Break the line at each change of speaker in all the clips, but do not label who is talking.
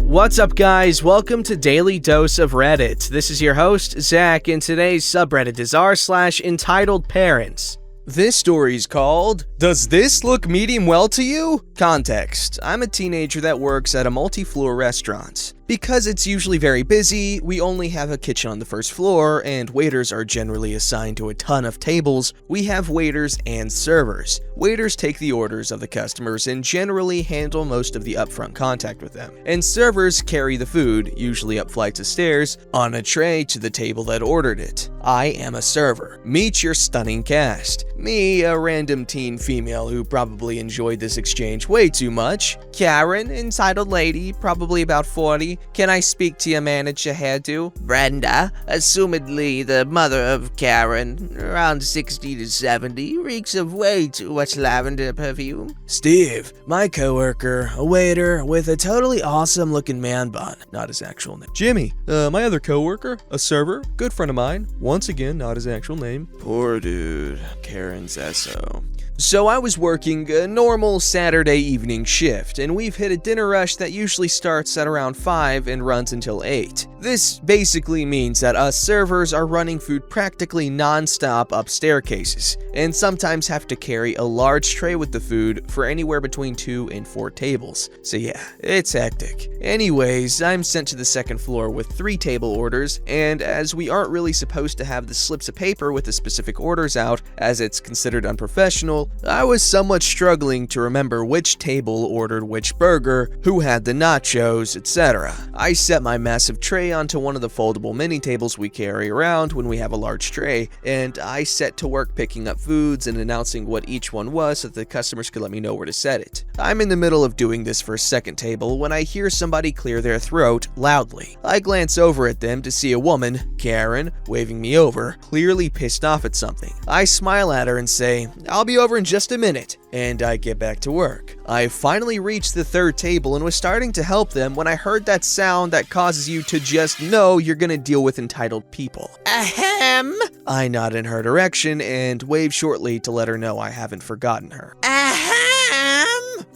What's up, guys? Welcome to Daily Dose of Reddit. This is your host, Zach, and today's subreddit is r/EntitledParents. This story's called, Does This Look Medium Well to You? Context: I'm a teenager that works at a multi-floor restaurant. Because it's usually very busy, we only have a kitchen on the first floor, and waiters are generally assigned to a ton of tables. We have waiters and servers. Waiters take the orders of the customers and generally handle most of the upfront contact with them. And servers carry the food, usually up flights of stairs, on a tray to the table that ordered it. I am a server. Meet your stunning cast. Me, a random teen female who probably enjoyed this exchange way too much. Karen, entitled lady, probably about 40. Can I speak to your manager, hairdo? Brenda, assumedly the mother of Karen, around 60 to 70, reeks of way too much lavender perfume. Steve, my coworker, a waiter with a totally awesome looking man bun, not his actual name. Jimmy, my other coworker, a server, good friend of mine, once again, not his actual name. Poor dude, Karen's SO. So I was working a normal Saturday evening shift, and we've hit a dinner rush that usually starts at around 5 and runs until 8. This basically means that us servers are running food practically non-stop up staircases, and sometimes have to carry a large tray with the food for anywhere between 2 and 4 tables. So yeah, it's hectic. Anyways, I'm sent to the second floor with 3 table orders, and as we aren't really supposed to have the slips of paper with the specific orders out, as it's considered unprofessional, I was somewhat struggling to remember which table ordered which burger, who had the nachos, etc. I set my massive tray onto one of the foldable mini tables we carry around when we have a large tray, and I set to work picking up foods and announcing what each one was so that the customers could let me know where to set it. I'm in the middle of doing this for a second table when I hear somebody clear their throat loudly. I glance over at them to see a woman, Karen, waving me over, clearly pissed off at something. I smile at her and say, "I'll be over in just a minute," and I get back to work. I finally reached the third table and was starting to help them when I heard that sound that causes you to just know you're gonna deal with entitled people. Ahem! I nod in her direction and wave shortly to let her know I haven't forgotten her. Ahem!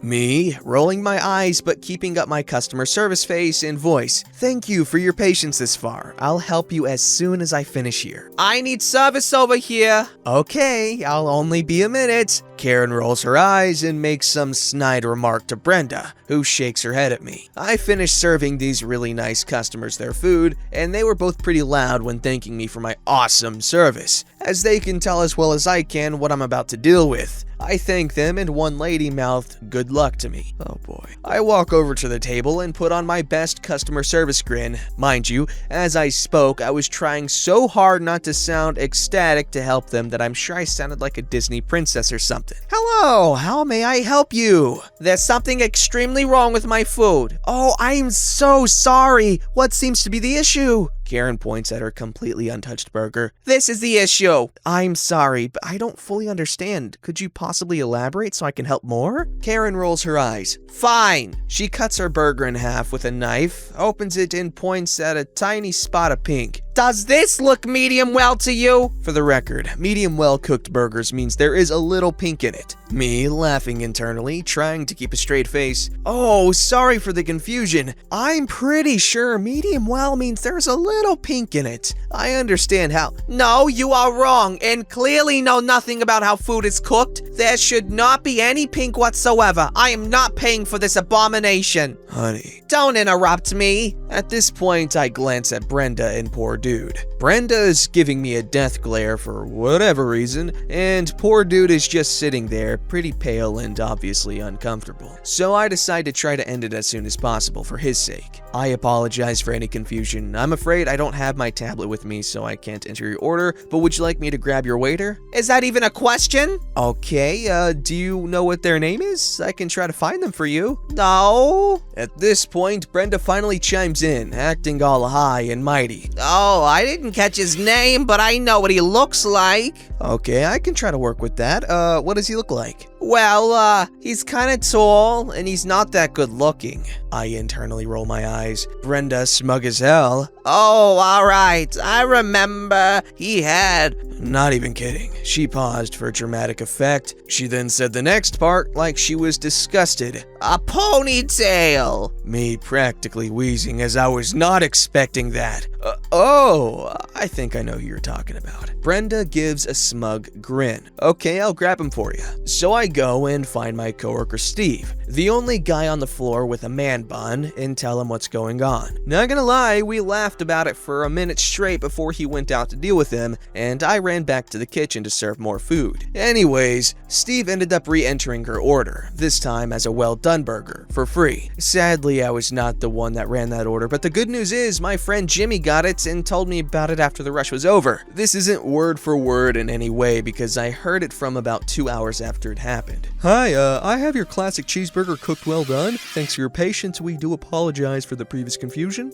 Me, rolling my eyes but keeping up my customer service face and voice. Thank you for your patience this far. I'll help you as soon as I finish here. I need service over here. Okay, I'll only be a minute. Karen rolls her eyes and makes some snide remark to Brenda, who shakes her head at me. I finished serving these really nice customers their food, and they were both pretty loud when thanking me for my awesome service, as they can tell as well as I can what I'm about to deal with. I thank them, and one lady mouthed, "Good luck" to me. Oh boy. I walk over to the table and put on my best customer service grin. Mind you, as I spoke, I was trying so hard not to sound ecstatic to help them that I'm sure I sounded like a Disney princess or something. Hello, how may I help you? There's something extremely wrong with my food. Oh, I'm so sorry. What seems to be the issue? Karen points at her completely untouched burger. This is the issue. I'm sorry, but I don't fully understand. Could you possibly elaborate so I can help more? Karen rolls her eyes. Fine. She cuts her burger in half with a knife, opens it and points at a tiny spot of pink. Does this look medium well to you? For the record, medium well cooked burgers means there is a little pink in it. Me, laughing internally, trying to keep a straight face. Oh, sorry for the confusion. I'm pretty sure medium well means there's a little pink in it. I understand how— No, you are wrong and clearly know nothing about how food is cooked. There should not be any pink whatsoever. I am not paying for this abomination. Honey. Don't interrupt me. At this point, I glance at Brenda and poor dude. Brenda is giving me a death glare for whatever reason, and poor dude is just sitting there, pretty pale and obviously uncomfortable. So I decide to try to end it as soon as possible for his sake. I apologize for any confusion. I'm afraid I don't have my tablet with me, so I can't enter your order, but would you like me to grab your waiter? Is that even a question? Okay, do you know what their name is? I can try to find them for you. No. At this point, Brenda finally chimes in, acting all high and mighty. Oh, I didn't catch his name, but I know what he looks like. Okay, I can try to work with that. What does he look like? Well, he's kinda tall, and he's not that good looking. I internally roll my eyes. Brenda, smug as hell. Oh, alright, I remember. He had Not even kidding. She paused for dramatic effect. She then said the next part like she was disgusted. A ponytail! Me practically wheezing as I was not expecting that. Oh, I think I know who you're talking about. Brenda gives a smug grin. Okay, I'll grab him for you. So I go and find my coworker Steve, the only guy on the floor with a man bun, and tell him what's going on. Not gonna lie, we laughed about it for a minute straight before he went out to deal with him, and I ran back to the kitchen to serve more food. Anyways, Steve ended up re-entering her order, this time as a well-done burger, for free. Sadly, I was not the one that ran that order, but the good news is my friend Jimmy got it and told me about it after the rush was over. This isn't word for word in any way because I heard it from about 2 hours after it happened. Hi, I have your classic cheeseburger cooked well done. Thanks for your patience. We do apologize for the previous confusion.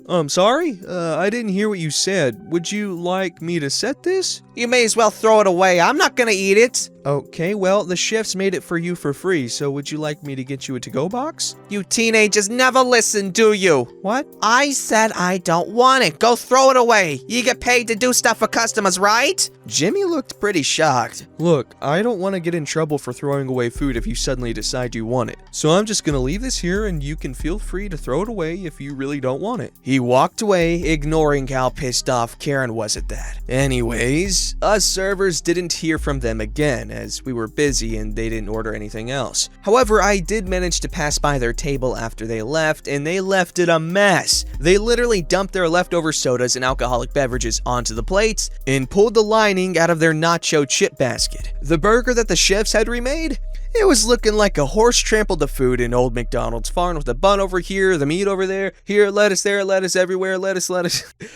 I'm sorry? I didn't hear what you said. Would you like me to set this? You may as well throw it away. I'm not gonna eat it. Okay, well, the chefs made it for you for free, so would you like me to get you a to-go box? You teenagers never listen, do you? What? I said I don't want it. Go throw it away. You get paid to do stuff for customers, right? Jimmy looked pretty shocked. Look, I don't want to get in trouble for throwing away food if you suddenly decide you want it. So I'm just gonna leave this here and you can feel free to throw it away if you really don't want it. He walked away, ignoring how pissed off Karen was at that. Anyways, us servers didn't hear from them again, as we were busy and they didn't order anything else. However, I did manage to pass by their table after they left, and they left it a mess. They literally dumped their leftover sodas and alcoholic beverages onto the plates and pulled the lining out of their nacho chip basket. The burger that the chefs had remade? It was looking like a horse trampled the food in old McDonald's farm with the bun over here, the meat over there, here, lettuce there, lettuce everywhere, lettuce.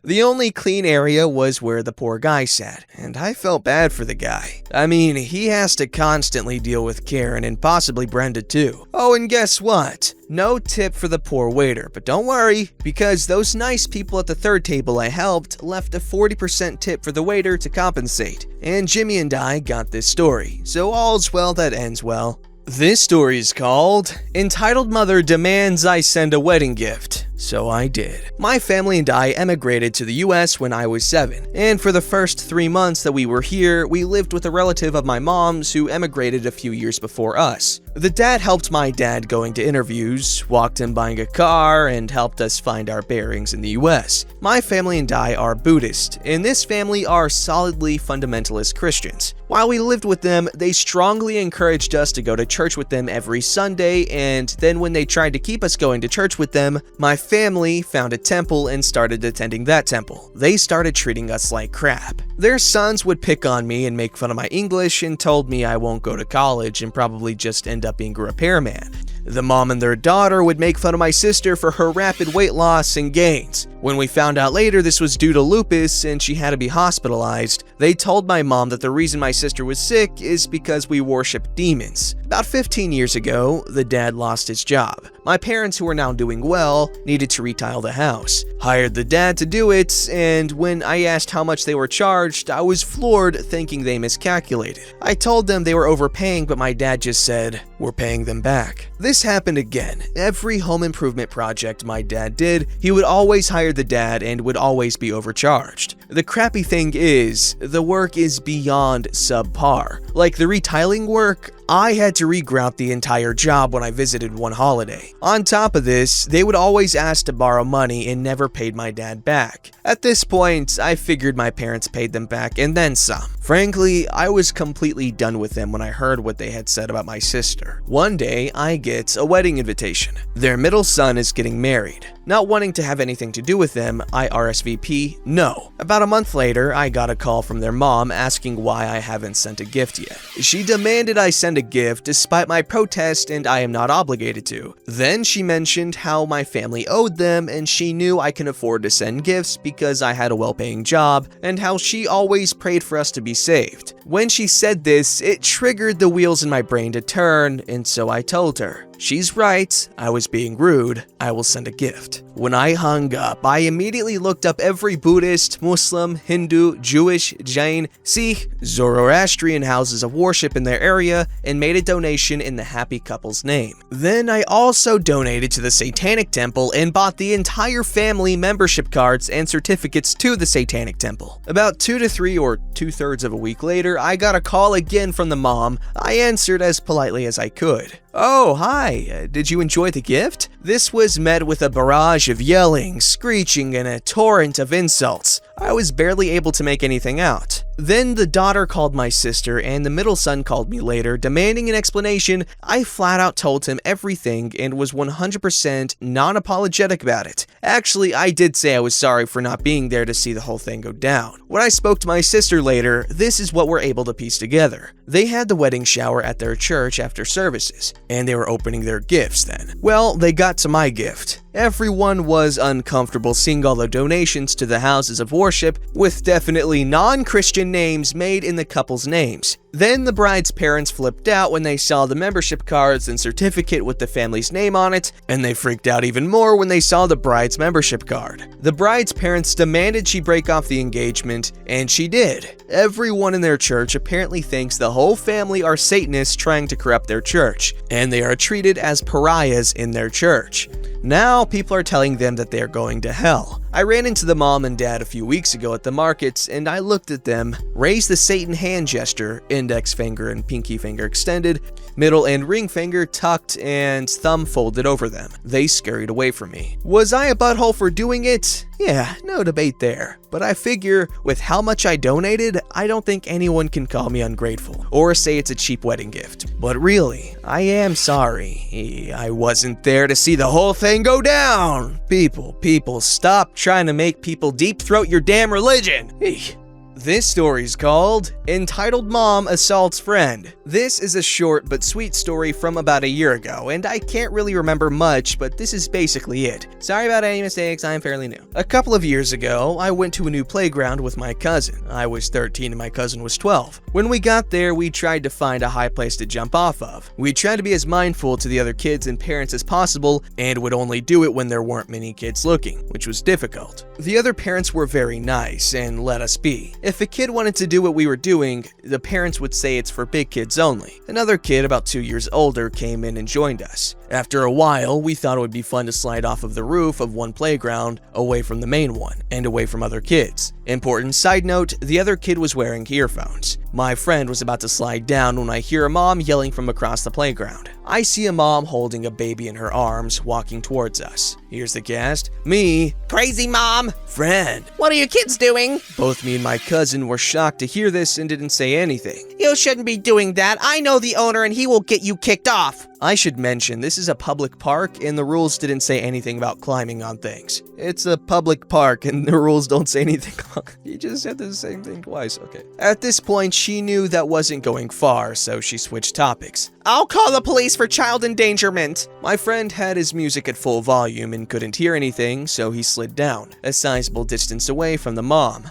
The only clean area was where the poor guy sat, and I felt bad for the guy. I mean, he has to constantly deal with Karen and possibly Brenda too. Oh, and guess what? No tip for the poor waiter, but don't worry, because those nice people at the third table I helped left a 40% tip for the waiter to compensate, and Jimmy and I got this story, so all's well that ends well. This story is called Entitled Mother Demands I Send a Wedding Gift. So I did. My family and I emigrated to the US when I was 7, and for the first 3 months that we were here, we lived with a relative of my mom's who emigrated a few years before us. The dad helped my dad going to interviews, walked him buying a car, and helped us find our bearings in the US. My family and I are Buddhist, and this family are solidly fundamentalist Christians. While we lived with them, they strongly encouraged us to go to church with them every Sunday, and then when they tried to keep us going to church with them, my family found a temple and started attending that temple. They started treating us like crap. Their sons would pick on me and make fun of my English and told me I won't go to college and probably just end up being a repairman. The mom and their daughter would make fun of my sister for her rapid weight loss and gains. When we found out later this was due to lupus and she had to be hospitalized, they told my mom that the reason my sister was sick is because we worship demons. About 15 years ago, the dad lost his job. My parents, who are now doing well, needed to retile the house. Hired the dad to do it, and when I asked how much they were charged, I was floored thinking they miscalculated. I told them they were overpaying, but my dad just said, "We're paying them back." This happened again. Every home improvement project my dad did, he would always hire the dad and would always be overcharged. The crappy thing is, the work is beyond subpar. Like the retiling work, I had to regrout the entire job when I visited one holiday. On top of this, they would always ask to borrow money and never paid my dad back. At this point, I figured my parents paid them back and then some. Frankly, I was completely done with them when I heard what they had said about my sister. One day, I get a wedding invitation. Their middle son is getting married. Not wanting to have anything to do with them, I RSVP no. About a month later, I got a call from their mom asking why I haven't sent a gift yet. She demanded I send a gift despite my protest and I am not obligated to. Then she mentioned how my family owed them and she knew I can afford to send gifts because I had a well-paying job and how she always prayed for us to be saved. When she said this, it triggered the wheels in my brain to turn, and so I told her. She's right, I was being rude, I will send a gift. When I hung up, I immediately looked up every Buddhist, Muslim, Hindu, Jewish, Jain, Sikh, Zoroastrian houses of worship in their area and made a donation in the happy couple's name. Then I also donated to the Satanic Temple and bought the entire family membership cards and certificates to the Satanic Temple. About 2 to 3 or 2/3 of a week later, I got a call again from the mom. I answered as politely as I could. "Oh, hi, did you enjoy the gift?" This was met with a barrage of yelling, screeching, and a torrent of insults. I was barely able to make anything out. Then the daughter called my sister and the middle son called me later, demanding an explanation. I flat out told him everything and was 100% non-apologetic about it. Actually, I did say I was sorry for not being there to see the whole thing go down. When I spoke to my sister later, this is what we're able to piece together. They had the wedding shower at their church after services, and they were opening their gifts then. Well, they got to my gift. Everyone was uncomfortable seeing all the donations to the houses of worship with definitely non-Christian names made in the couple's names. Then the bride's parents flipped out when they saw the membership cards and certificate with the family's name on it, and they freaked out even more when they saw the bride's membership card. The bride's parents demanded she break off the engagement, and she did. Everyone in their church apparently thinks the whole family are Satanists trying to corrupt their church, and they are treated as pariahs in their church. Now people are telling them that they are going to hell. I ran into the mom and dad a few weeks ago at the markets, and I looked at them, raised the Satan hand gesture, index finger and pinky finger extended, middle and ring finger tucked, and thumb folded over them. They scurried away from me. Was I a butthole for doing it? Yeah, no debate there. But I figure, with how much I donated, I don't think anyone can call me ungrateful, or say it's a cheap wedding gift. But really, I am sorry. I wasn't there to see the whole thing go down. People, stop trying to make people deep throat your damn religion. This story's called Entitled Mom Assaults Friend. This is a short but sweet story from about a year ago, and I can't really remember much, but this is basically it. Sorry about any mistakes, I'm fairly new. A couple of years ago, I went to a new playground with my cousin. I was 13 and my cousin was 12. When we got there, we tried to find a high place to jump off of. We tried to be as mindful to the other kids and parents as possible, and would only do it when there weren't many kids looking, which was difficult. The other parents were very nice and let us be. If a kid wanted to do what we were doing, the parents would say it's for big kids only. Another kid, about 2 years older, came in and joined us. After a while, we thought it would be fun to slide off of the roof of one playground, away from the main one, and away from other kids. Important side note, the other kid was wearing earphones. My friend was about to slide down when I hear a mom yelling from across the playground. I see a mom holding a baby in her arms, walking towards us. Here's the cast. Me. Crazy mom. Friend. What are your kids doing? Both me and my cousin were shocked to hear this and didn't say anything. You shouldn't be doing that. I know the owner and he will get you kicked off. I should mention, this is a public park and the rules didn't say anything about climbing on things. It's a public park and the rules don't say anything. You just said the same thing twice, okay. At this point, she knew that wasn't going far, so she switched topics. I'll call the police for child endangerment. My friend had his music at full volume and couldn't hear anything, so he slid down, a sizable distance away from the mom.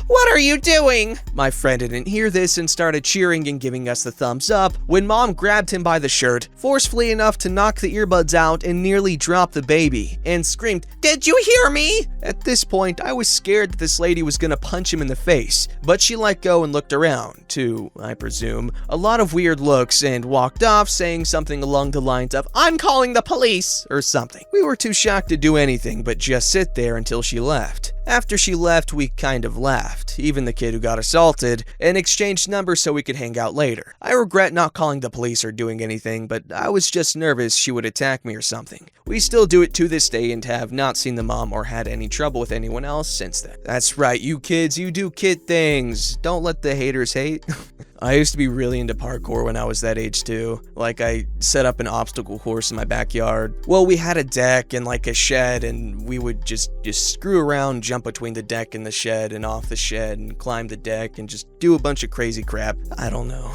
What are you doing? My friend didn't hear this and started cheering and giving us the thumbs up when mom grabbed him by the shirt, forcefully enough to knock the earbuds out and nearly drop the baby, and screamed, "Did you hear me?" At this point, I was scared that this lady was gonna punch him in the face, but she let go and looked around, to, I presume, a lot of weird looks and walked off saying something along the lines of, "I'm calling the police," or something. We were too shocked to do anything but just sit there until she left. After she left, we kind of laughed, even the kid who got assaulted, and exchanged numbers so we could hang out later. I regret not calling the police or doing anything, but I was just nervous she would attack me or something. We still do it to this day and have not seen the mom or had any trouble with anyone else since then. That's right, you kids, you do kid things. Don't let the haters hate. I used to be really into parkour when I was that age too. Like, I set up an obstacle course in my backyard. Well, we had a deck and like a shed, and we would just screw around, jump between the deck and the shed and off the shed and climb the deck and just do a bunch of crazy crap. I don't know.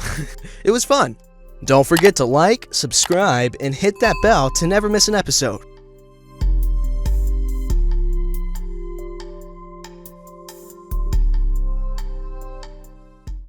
It was fun. Don't forget to like, subscribe, and hit that bell to never miss an episode.